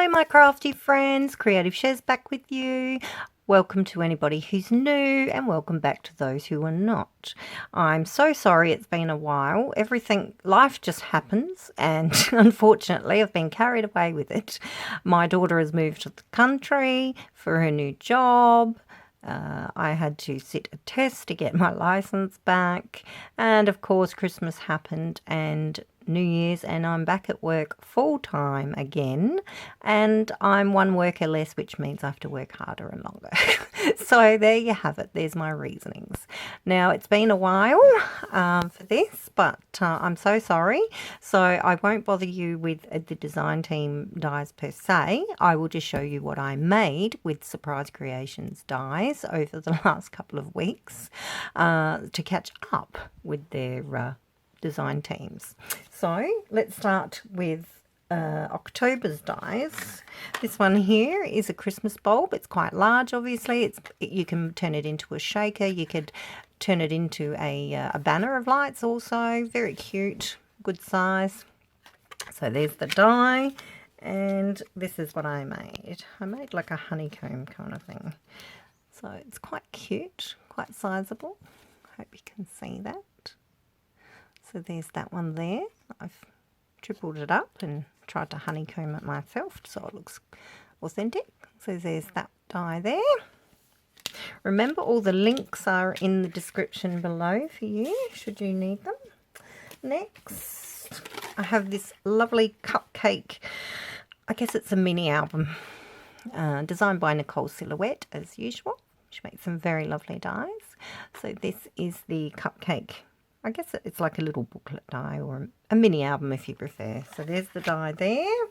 Hello my crafty friends, Creative Chez back with you. Welcome to anybody who's new and welcome back to those who are not. I'm so sorry it's been a while. Life just happens and unfortunately I've been carried away with it. My daughter has moved to the country for her new job. I had to sit a test to get my license back, and of course Christmas happened and New Year's, and I'm back at work full time again, and I'm one worker less, which means I have to work harder and longer. So there you have it. There's my reasonings. Now it's been a while for this, but I'm so sorry. So I won't bother you with the design team dies per se. I will just show you what I made with Surprise Creations dies over the last couple of weeks to catch up with their design teams. So let's start with October's dies. This one here is a Christmas bulb. It's quite large, obviously. You can turn it into a shaker. You could turn it into a banner of lights also. Very cute, good size. So there's the die, and this is what I made. I made like a honeycomb kind of thing. So it's quite cute, quite sizable. Hope you can see that. So there's that one there. I've tripled it up and tried to honeycomb it myself so it looks authentic. So there's that die there. Remember, all the links are in the description below for you, should you need them. Next, I have this lovely cupcake. I guess it's a mini album designed by Nicole Silhouette, as usual. She makes some very lovely dies. So this is the cupcake. I guess it's like a little booklet die or a mini album if you prefer. So there's the die there.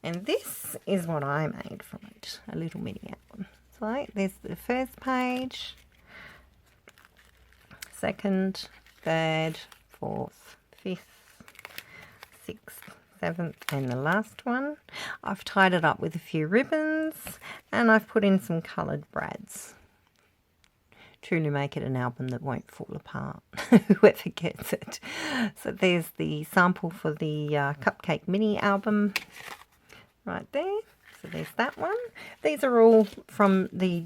And this is what I made from it, a little mini album. So there's the first page, second, third, fourth, fifth, sixth, seventh, and the last one. I've tied it up with a few ribbons and I've put in some coloured brads. Truly make it an album that won't fall apart, whoever gets it. So there's the sample for the Cupcake mini album right there. So there's that one. These are all from the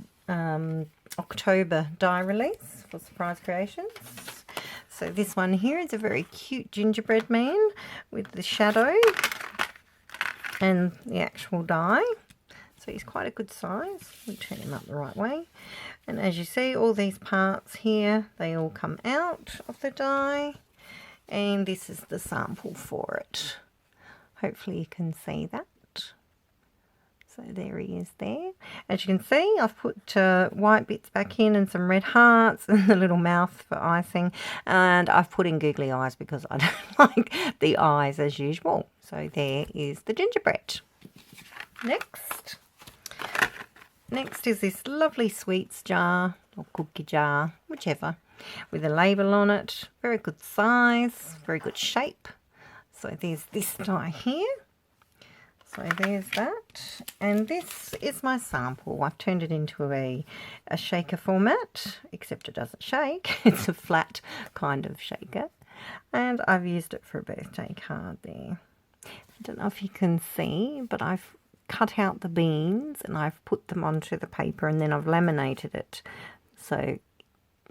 October die release for Surprise Creations. So this one here is a very cute gingerbread man with the shadow and the actual die. So he's quite a good size. We'll turn him up the right way. And as you see, all these parts here, they all come out of the die. And this is the sample for it. Hopefully you can see that. So there he is there. As you can see, I've put white bits back in and some red hearts and the little mouth for icing. And I've put in googly eyes because I don't like the eyes as usual. So there is the gingerbread. Next is this lovely sweets jar or cookie jar, whichever, with a label on it. Very good size, very good shape. So there's this die here. So there's that. And this is my sample. I've turned it into a shaker format, except it doesn't shake. It's a flat kind of shaker. And I've used it for a birthday card there. I don't know if you can see, but I've cut out the beans and I've put them onto the paper and then I've laminated it so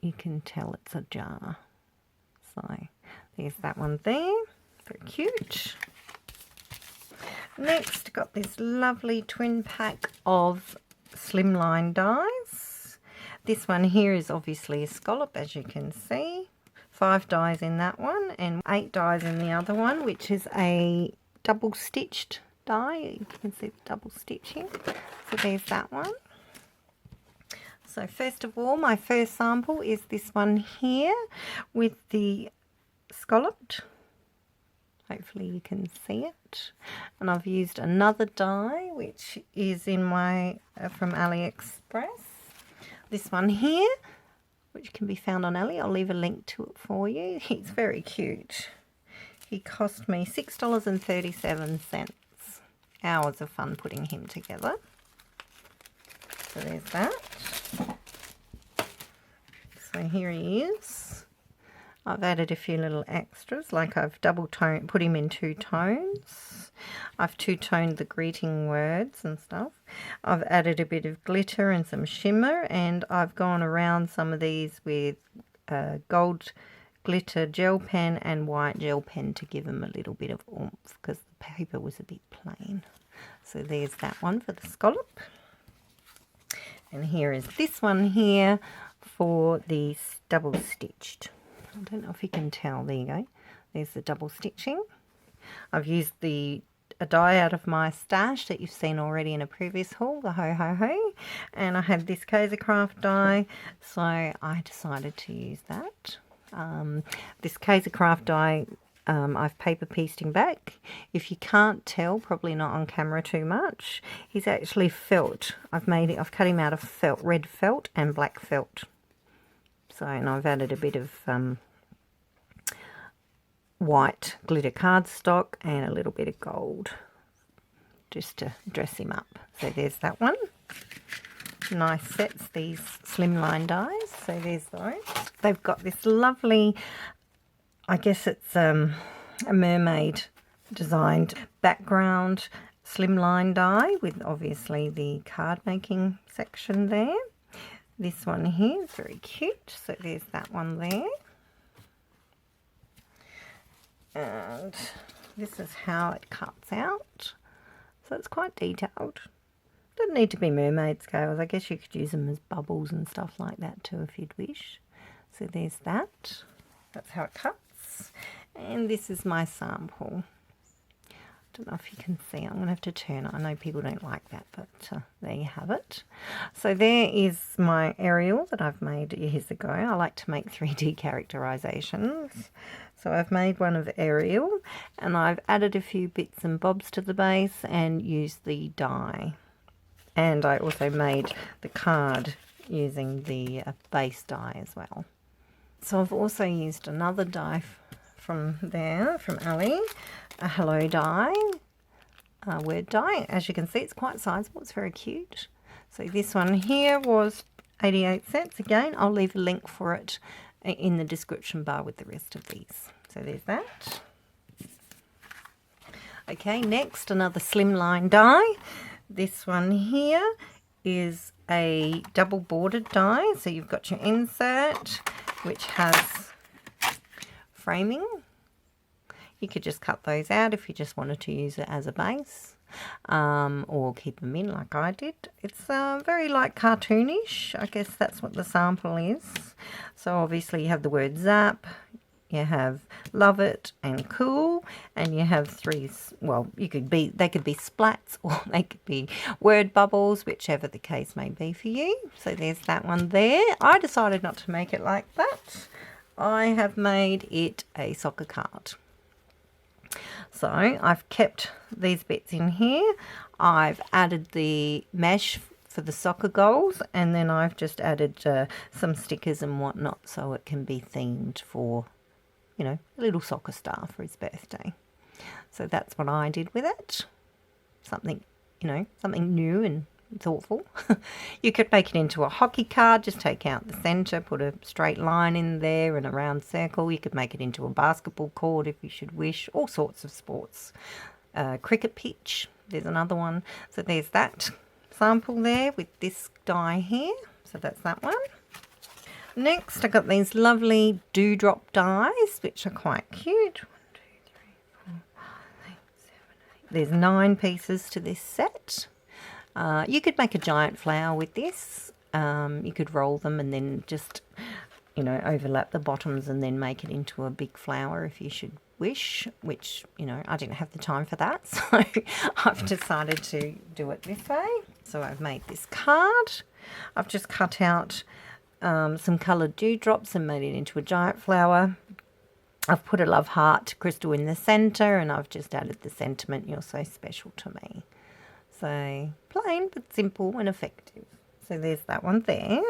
you can tell it's a jar. So there's that one there, very cute. Next, got this lovely twin pack of Slimline dies. This one here is obviously a scallop, as you can see. 5 dies in that one and 8 dies in the other one, which is a double stitched die. You can see the double stitch here. So there's that one. So first of all, my first sample is this one here with the scalloped. Hopefully you can see it. And I've used another die which is in my from Aliexpress. This one here, which can be found on Ali. I'll leave a link to it for you. He's very cute. He cost me $6.37. Hours of fun putting him together. So there's that. So here he is. I've added a few little extras, like I've double tone, put him in 2 tones. I've two-toned the greeting words and stuff. I've added a bit of glitter and some shimmer, and I've gone around some of these with gold glitter gel pen and white gel pen to give them a little bit of oomph because the paper was a bit plain. So there's that one for the scallop. And here is this one here for the double stitched. I don't know if you can tell. There you go. There's the double stitching. I've used a die out of my stash that you've seen already in a previous haul, the Ho Ho Ho. And I had this Kaisercraft die, so I decided to use that. This Kaisercraft die, I've paper pieced him back. If you can't tell, probably not on camera too much, he's actually felt. I've cut him out of felt, red felt and black felt. So, and I've added a bit of white glitter cardstock and a little bit of gold just to dress him up. So there's that one. Nice sets, these Slimline dies. So there's those. They've got this lovely, I guess it's a mermaid designed background Slimline die with obviously the card making section there. This one here is very cute. So there's that one there. And this is how it cuts out. So it's quite detailed. Doesn't need to be mermaid scales. I guess you could use them as bubbles and stuff like that too if you'd wish. So there's that. That's how it cuts. And this is my sample. I don't know if you can see. I'm going to have to turn it. I know people don't like that, but there you have it. So there is my Ariel that I've made years ago. I like to make 3D characterizations. So I've made one of Ariel, and I've added a few bits and bobs to the base and used the die. And I also made the card using the base die as well. So I've also used another die from there, from Ali, a hello die, word die. As you can see, it's quite sizable. It's very cute. So this one here was 88 cents. Again, I'll leave a link for it in the description bar with the rest of these. So there's that. Okay, next, another Slimline die. This one here is a double bordered die. So you've got your insert, which has framing. You could just cut those out if you just wanted to use it as a base, or keep them in like I did. It's very like cartoonish. I guess that's what the sample is. So obviously you have the word zap, you have love it and cool, and you have three, well, they could be splats or they could be word bubbles, whichever the case may be for you. So there's that one there. I decided not to make it like that. I have made it a soccer card. So I've kept these bits in here. I've added the mesh for the soccer goals, and then I've just added some stickers and whatnot so it can be themed for, you know, a little soccer star for his birthday. So that's what I did with it. Something, you know, something new and thoughtful. You could make it into a hockey card, just take out the centre, put a straight line in there and a round circle. You could make it into a basketball court if you should wish, all sorts of sports. Cricket pitch, there's another one. So there's that sample there with this die here. So that's that one. Next, I got these lovely Dewdrop dies, which are quite cute. 1, 2, 3, 4, 5, 6, 7, 8. There's 9 pieces to this set. You could make a giant flower with this. You could roll them and then just, you know, overlap the bottoms and then make it into a big flower if you should wish, which, you know, I didn't have the time for that, so I've decided to do it this way. So I've made this card. I've just cut out some coloured dewdrops and made it into a giant flower. I've put a love heart crystal in the centre, and I've just added the sentiment, "You're so special to me." So plain but simple and effective. So there's that one there.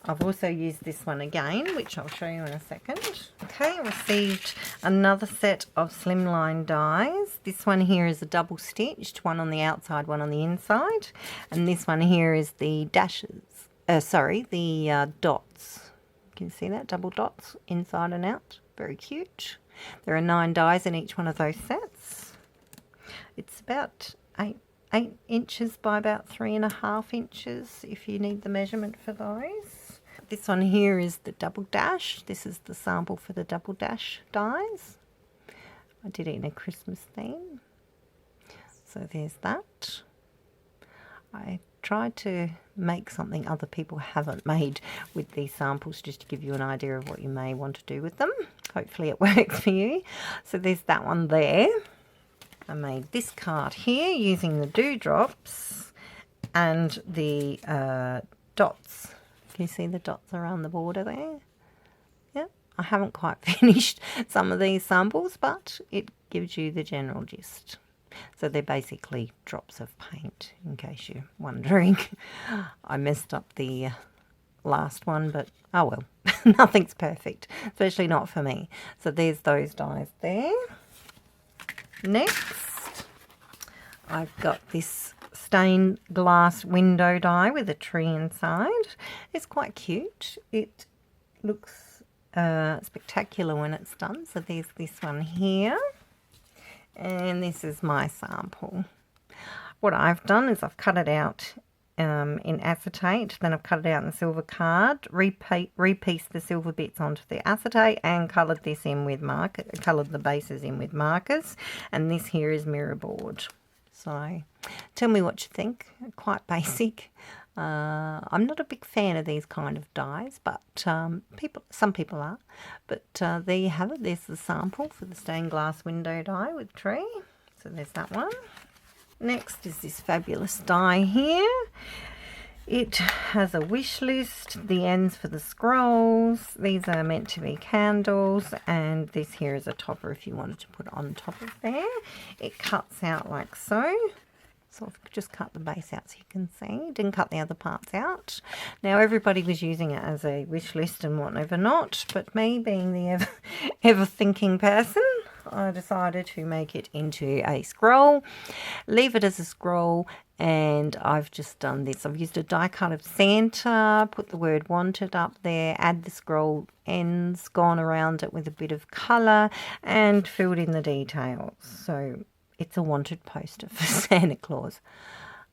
I've also used this one again, which I'll show you in a second. Okay, I received another set of Slimline dies. This one here is a double stitched, one on the outside, one on the inside. And this one here is the dashes, the dots. Can you see that? Double dots inside and out. Very cute. There are 9 dies in each one of those sets. It's about 8 inches by about 3.5 inches if you need the measurement for those. This one here is the double dash. This is the sample for the double dash dies. I did it in a Christmas theme. So there's that. I tried to make something other people haven't made with these samples just to give you an idea of what you may want to do with them. Hopefully it works for you. So there's that one there. I made this card here using the dewdrops and the dots. Can you see the dots around the border there? Yep. I haven't quite finished some of these samples, but it gives you the general gist. So they're basically drops of paint, in case you're wondering. I messed up the last one, but oh well, nothing's perfect, especially not for me. So there's those dies there. Next, I've got this stained glass window die with a tree inside. It's quite cute. It looks spectacular when it's done. So there's this one here. And this is my sample. What I've done is I've cut it out in acetate, then I've cut it out in silver card, repieced the silver bits onto the acetate and coloured this in with coloured the bases in with markers, and this here is mirror board. So tell me what you think. Quite basic. I'm not a big fan of these kind of dies, but some people are. But there you have it. There's the sample for the stained glass window die with tree. So there's that one. Next is this fabulous die here. It has a wish list, the ends for the scrolls. These are meant to be candles, and this here is a topper if you wanted to put it on top of there. It cuts out like so. So I've just cut the base out so you can see. Didn't cut the other parts out. Now everybody was using it as a wish list and whatever not, but me being the ever thinking person, I decided to make it into a scroll, leave it as a scroll, and I've just done this. I've used a die cut of Santa, put the word wanted up there, add the scroll ends, gone around it with a bit of colour, and filled in the details. So it's a wanted poster for Santa Claus.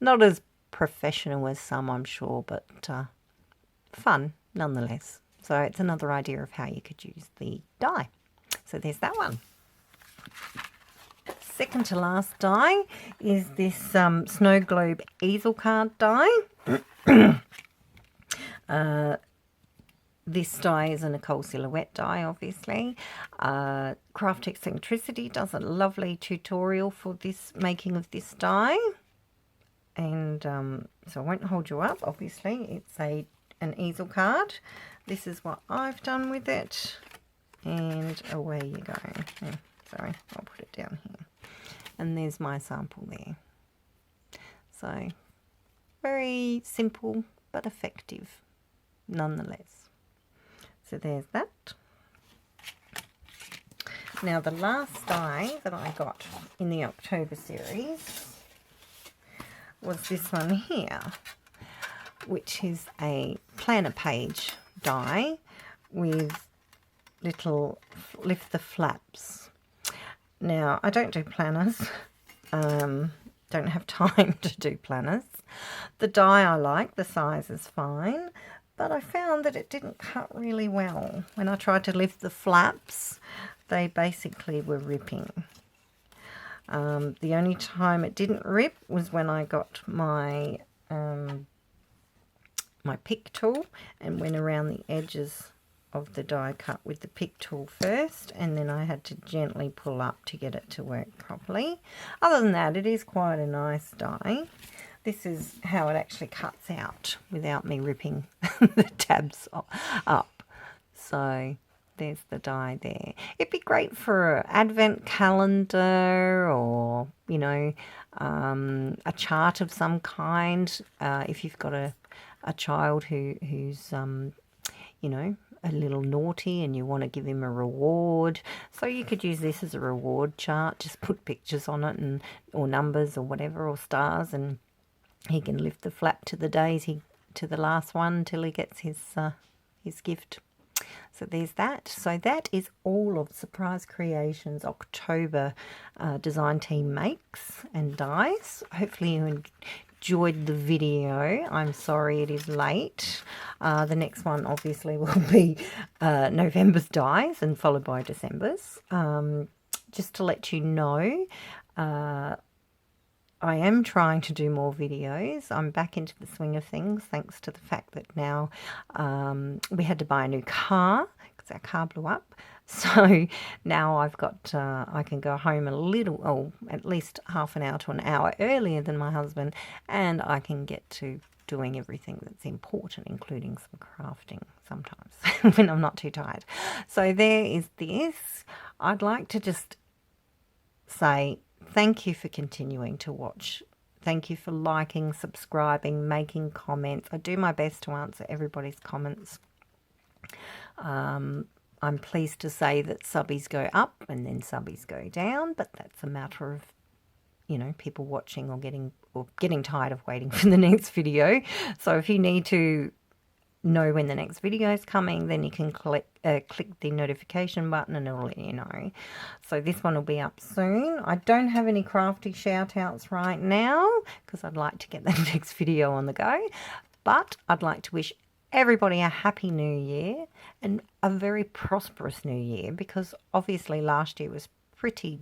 Not as professional as some, I'm sure, but fun nonetheless. So it's another idea of how you could use the die. So there's that one. Second to last die is this snow globe easel card die. This die is a Nicole Silhouette die, obviously. Craft Eccentricity does a lovely tutorial for this making of this die. And so I won't hold you up, obviously. It's an easel card. This is what I've done with it. And away you go. Oh, sorry, I'll put it down here. And there's my sample there. So, very simple but effective nonetheless. So there's that. Now the last die that I got in the October series was this one here, which is a planner page die with little lift the flaps. Now, I don't do planners. Don't have time to do planners. The die I like, the size is fine, but I found that it didn't cut really well. When I tried to lift the flaps, they basically were ripping. The only time it didn't rip was when I got my my pick tool and went around the edges of the die cut with the pick tool first, and then I had to gently pull up to get it to work properly. Other than that, it is quite a nice die. This is how it actually cuts out without me ripping the tabs up. So there's the die there. It'd be great for an advent calendar, or you know, a chart of some kind, if you've got a child who's you know, a little naughty and you want to give him a reward. So you could use this as a reward chart. Just put pictures on it, and or numbers or whatever, or stars, and he can lift the flap to the days to the last one until he gets his gift. So there's that. So that is all of Surprise Creations October design team makes and dies. Hopefully you enjoyed the video. I'm sorry it is late. The next one obviously will be November's dies and followed by December's. Just to let you know, I am trying to do more videos. I'm back into the swing of things thanks to the fact that now we had to buy a new car because our car blew up. So now I've got, I can go home a little, oh, at least half an hour to an hour earlier than my husband, and I can get to doing everything that's important, including some crafting sometimes when I'm not too tired. So there is this. I'd like to just say thank you for continuing to watch. Thank you for liking, subscribing, making comments. I do my best to answer everybody's comments. I'm pleased to say that subbies go up and then subbies go down, but that's a matter of, you know, people watching or getting tired of waiting for the next video. So if you need to know when the next video is coming, then you can click the notification button and it'll let you know. So this one will be up soon. I don't have any crafty shout outs right now because I'd like to get the next video on the go, but I'd like to wish everybody a happy new year and a very prosperous new year, because obviously last year was pretty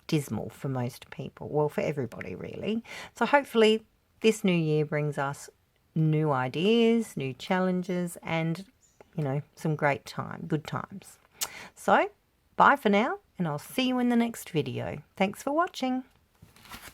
dismal for most people, well, for everybody really. So hopefully this new year brings us new ideas, new challenges, and, you know, some good times. So bye for now, and I'll see you in the next video. Thanks for watching.